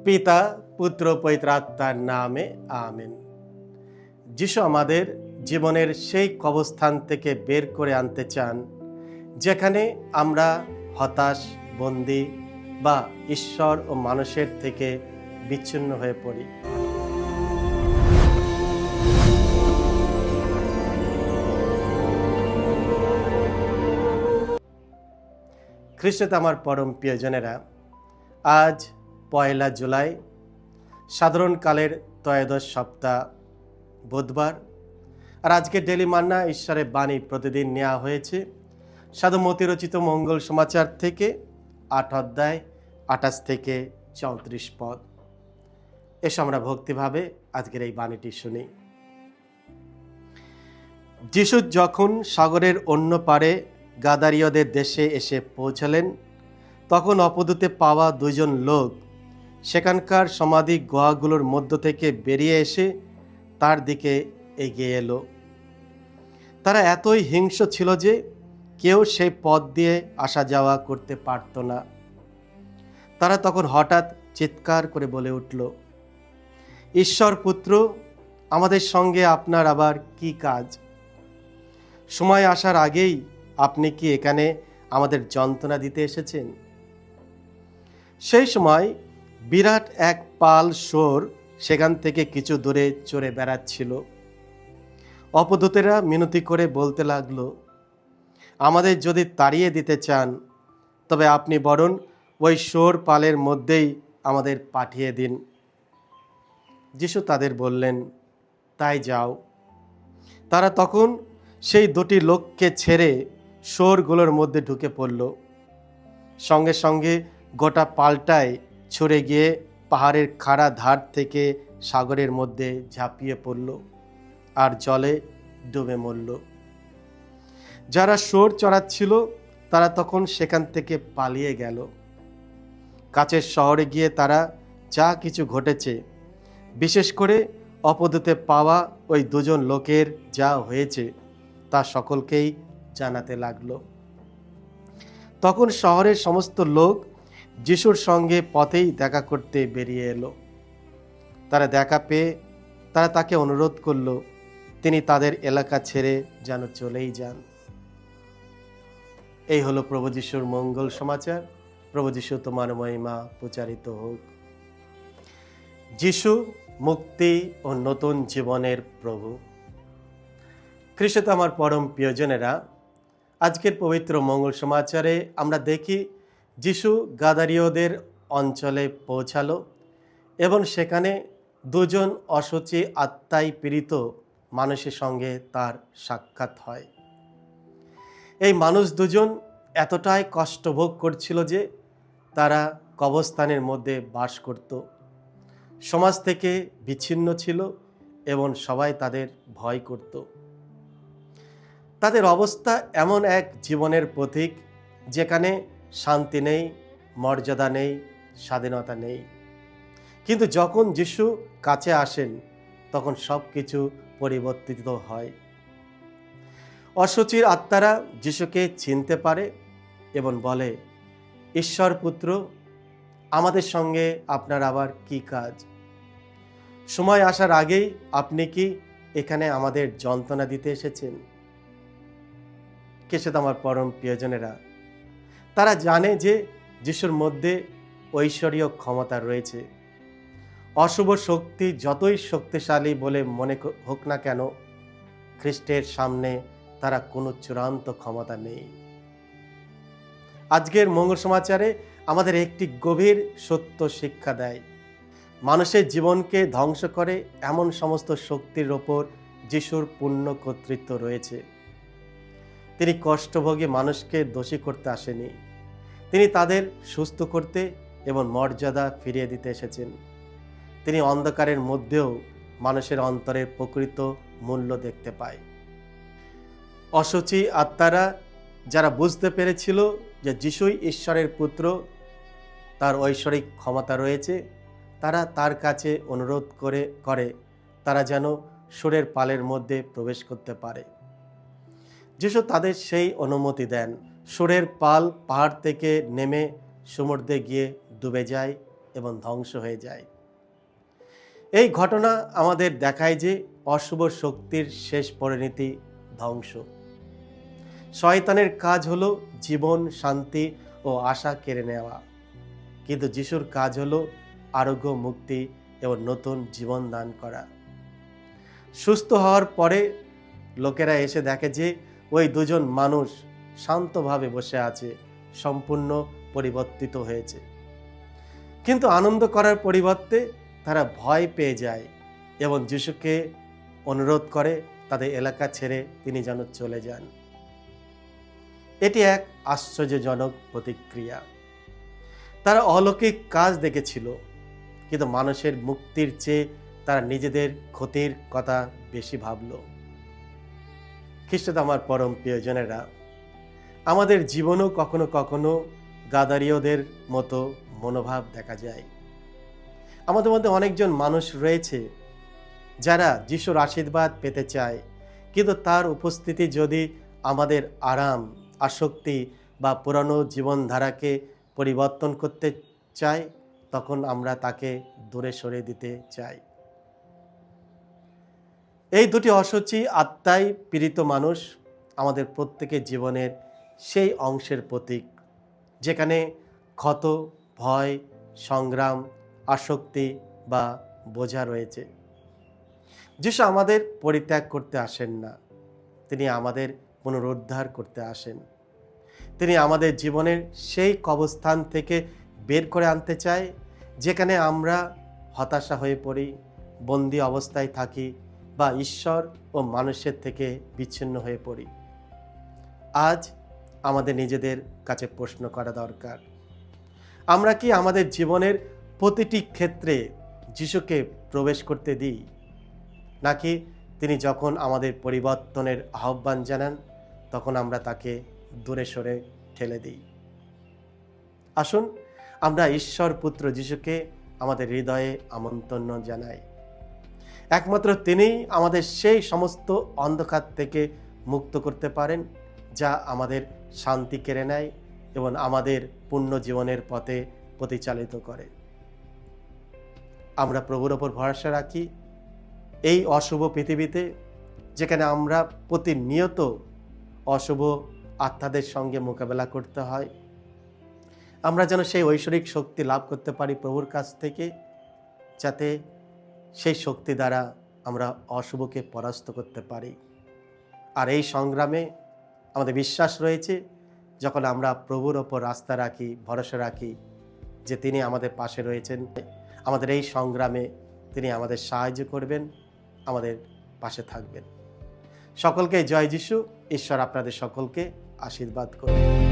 পিতা পুত্র পবিত্র আত্মার নামে আমেন। যিশু আমাদের জীবনের সেই কবরস্থান থেকে বের করে আনতে চান যেখানে আমরা হতাশ, বন্দী বা ঈশ্বর ও মানুষের থেকে বিচ্ছিন্ন হয়ে পড়ি। খ্রিস্টতে আমার পরম প্রিয়জনেরা, আজ 1 জুলাই, সাধারণকালের ত্রয়োদশ সপ্তাহ, বুধবার। আর আজকে ডেলি মান্না ঈশ্বরের বাণী প্রতিদিন নেওয়া হয়েছে সাধু মতি রচিত মঙ্গল সমাচার থেকে 8 অধ্যায় 28 থেকে 34 পদ। এসো আমরা ভক্তিভাবে আজকের এই বাণীটি শুনি। যিশু যখন সাগরের অন্য পারে গাদারীয়দের দেশে এসে পৌঁছালেন, তখন অপদূতে পাওয়া দুজন লোক সেখানকার সমাধি গুহাগুলোর মধ্য থেকে বেরিয়ে এসে তার দিকে এগিয়ে এলো। তারা এতই হিংস্র ছিল যে কেউ সেই পথ দিয়ে আসা যাওয়া করতে পারত না। তারা তখন হঠাৎ চিৎকার করে বলে উঠল, ঈশ্বর পুত্র, আমাদের সঙ্গে আপনার আবার কি কাজ? সময় আসার আগেই আপনি কি এখানে আমাদের যন্ত্রণা দিতে এসেছেন? সেই সময় বিরাট এক পাল শুয়োর সেখান থেকে কিছু দূরে চড়ে বেড়াচ্ছিল। অপদূতেরা মিনতি করে বলতে লাগলো, আমাদের যদি তাড়িয়ে দিতে চান তবে আপনি বরং ওই শুয়োর পালের মধ্যেই আমাদের পাঠিয়ে দিন। যিশু তাদের বললেন, তাই যাও। তারা তখন সেই দুটি লোককে ছেড়ে শুয়োরগুলোর মধ্যে ঢুকে পড়ল। সঙ্গে সঙ্গে গোটা পালটায় ছড়ে গিয়ে পাহাড়ের খাড়া ধার থেকে সাগরের মধ্যে ঝাঁপিয়ে পড়ল আর জলে ডুবে মরল। যারা শুয়োর চড়াচ্ছিল তারা তখন সেখান থেকে পালিয়ে গেল। কাছের শহরে গিয়ে তারা যা কিছু ঘটেছে, বিশেষ করে অপদূতে পাওয়া ওই দুজন লোকের যা হয়েছে, তা সকলকেই জানাতে লাগলো। তখন শহরের সমস্ত লোক যিশুর সঙ্গে পথেই দেখা করতে বেরিয়ে এলো। তারা দেখা পেয়ে তারা তাকে অনুরোধ করলো তিনি তাদের এলাকা ছেড়ে যেন চলেই যান। এই হলো প্রভু যিশুর মঙ্গল সমাচার। প্রভু যিশু তোমার মহিমা প্রচারিত হোক। যিশু মুক্তি ও নতুন জীবনের প্রভু। খ্রিস্টতে আমার পরম প্রিয়জনেরা, আজকের পবিত্র মঙ্গল সমাচারে আমরা দেখি যিশু গাদারীয়দের অঞ্চলে পৌঁছালো এবং সেখানে দুজন অশুচি আত্মায় পীড়িত মানুষের সঙ্গে তার সাক্ষাৎ হয়। এই মানুষ দুজন এতটাই কষ্ট ভোগ করছিল যে তারা কবরস্থানের মধ্যে বাস করত, সমাজ থেকে বিচ্ছিন্ন ছিল এবং সবাই তাদের ভয় করত। তাদের অবস্থা এমন এক জীবনের প্রতীক যেখানে শান্তি নেই, মর্যাদা নেই, স্বাধীনতা নেই। কিন্তু যখন যিশু কাছে আসেন তখন সব কিছু পরিবর্তিত হয়। অশুচির আত্মারা যিশুকে চিনতে পারে এবং বলে, ঈশ্বর পুত্র, আমাদের সঙ্গে আপনার আবার কি কাজ? সময় আসার আগেই আপনি কি এখানে আমাদের যন্ত্রণা দিতে এসেছেন? খ্রিস্টে আমার পরম প্রিয়জনেরা, তারা জানে যে যিশুর মধ্যে ঐশ্বরীয় ক্ষমতা রয়েছে। অশুভ শক্তি যতই শক্তিশালী বলে মনে হোক না কেন, খ্রিস্টের সামনে তারা কোনো চূড়ান্ত ক্ষমতা নেই। আজকের মঙ্গল সমাচারে আমাদের একটি গভীর সত্য শিক্ষা দেয়। মানুষের জীবনকে ধ্বংস করে এমন সমস্ত শক্তির ওপর যিশুর পূর্ণ কর্তৃত্ব রয়েছে। তিনি কষ্টভোগী মানুষকে দোষী করতে আসেনি, তিনি তাদের সুস্থ করতে এবং মর্যাদা ফিরিয়ে দিতে এসেছেন। তিনি অন্ধকারের মধ্যেও মানুষের অন্তরের প্রকৃত মূল্য দেখতে পায়। অশুচি আত্মারা যারা বুঝতে পেরেছিল যে যিশুই ঈশ্বরের পুত্র, তার ঐশ্বরিক ক্ষমতা রয়েছে, তারা তার কাছে অনুরোধ করে তারা যেন শুয়োরের পালের মধ্যে প্রবেশ করতে পারে। যিশু তাদের সেই অনুমতি দেন। শুয়োরের পাল পাহাড় থেকে নেমে সমুদ্রে গিয়ে ডুবে যায় এবং ধ্বংস হয়ে যায়। এই ঘটনা আমাদের দেখায় যে অশুভ শক্তির শেষ পরিণতি ধ্বংস। শয়তানের কাজ হলো জীবন, শান্তি ও আশা কেড়ে নেওয়া, কিন্তু যিশুর কাজ হলো আরোগ্য, মুক্তি এবং নতুন জীবন দান করা। সুস্থ হওয়ার পরে লোকেরা এসে দেখে যে ওই দুজন মানুষ শান্তভাবে বসে আছে, সম্পূর্ণ পরিবর্তিত হয়েছে। কিন্তু আনন্দ করার পরিবর্তে তারা ভয় পেয়ে যায় এবং যিশুকে অনুরোধ করে তাদের এলাকা ছেড়ে তিনি যেন চলে যান। এটি এক আশ্চর্যজনক প্রতিক্রিয়া। তারা অলৌকিক কাজ দেখেছিল, কিন্তু মানুষের মুক্তির চেয়ে তারা নিজেদের ক্ষতির কথা বেশি ভাবল। খ্রিস্টে আমার পরম প্রিয়জনেরা, আমাদের জীবনেও কখনো কখনো গাদারীয়দের মতো মনোভাব দেখা যায়। আমাদের মধ্যে অনেকজন মানুষ রয়েছে যারা যিশুর আশীর্বাদ পেতে চায়, কিন্তু তার উপস্থিতি যদি আমাদের আরাম, আসক্তি বা পুরানো জীবনধারাকে পরিবর্তন করতে চায়, তখন আমরা তাকে দূরে সরিয়ে দিতে চাই। এই দুটি অসুচি আত্মায় পীড়িত মানুষ আমাদের প্রত্যেকের জীবনের সেই অংশের প্রতীক যেখানে ক্ষত, ভয়, সংগ্রাম, আসক্তি বা বোঝা রয়েছে। যিশু আমাদের পরিত্যাগ করতে আসেন না, তিনি আমাদের পুনরুদ্ধার করতে আসেন। তিনি আমাদের জীবনের সেই কবরস্থান থেকে বের করে আনতে চায় যেখানে আমরা হতাশা হয়ে পড়ি, বন্দি অবস্থায় থাকি বা ঈশ্বর ও মানুষের থেকে বিচ্ছিন্ন হয়ে পড়ি। আজ আমাদের নিজেদের কাছে প্রশ্ন করা দরকার, আমরা কি আমাদের জীবনের প্রতিটি ক্ষেত্রে যিশুকে প্রবেশ করতে দিই, নাকি তিনি যখন আমাদের পরিবর্তনের আহ্বান জানান তখন আমরা তাকে দূরে সরে ঠেলে দিই? আসুন আমরা ঈশ্বর পুত্র যিশুকে আমাদের হৃদয়ে আমন্ত্রণ জানাই। একমাত্র তিনিই আমাদের সেই সমস্ত অন্ধকার থেকে মুক্ত করতে পারেন যা আমাদের শান্তি কেড়ে নেয় এবং আমাদের পূর্ণ জীবনের পথে পরিচালিত করে। আমরা প্রভুর ওপর ভরসা রাখি। এই অশুভ পৃথিবীতে যেখানে আমরা প্রতিনিয়ত অশুভ আত্মাদের সঙ্গে মোকাবেলা করতে হয়, আমরা যেন সেই ঐশ্বরিক শক্তি লাভ করতে পারি প্রভুর কাছ থেকে, যাতে সেই শক্তি দ্বারা আমরা অশুভকে পরাস্ত করতে পারি। আর এই সংগ্রামে আমাদের বিশ্বাস রয়েছে, যখন আমরা প্রভুর ওপর আস্থা রাখি, ভরসা রাখি যে তিনি আমাদের পাশে রয়েছেন, আমাদের এই সংগ্রামে তিনি আমাদের সাহায্য করবেন, আমাদের পাশে থাকবেন। সকলকে জয় যিশু। ঈশ্বর আপনাদের সকলকে আশীর্বাদ করুন।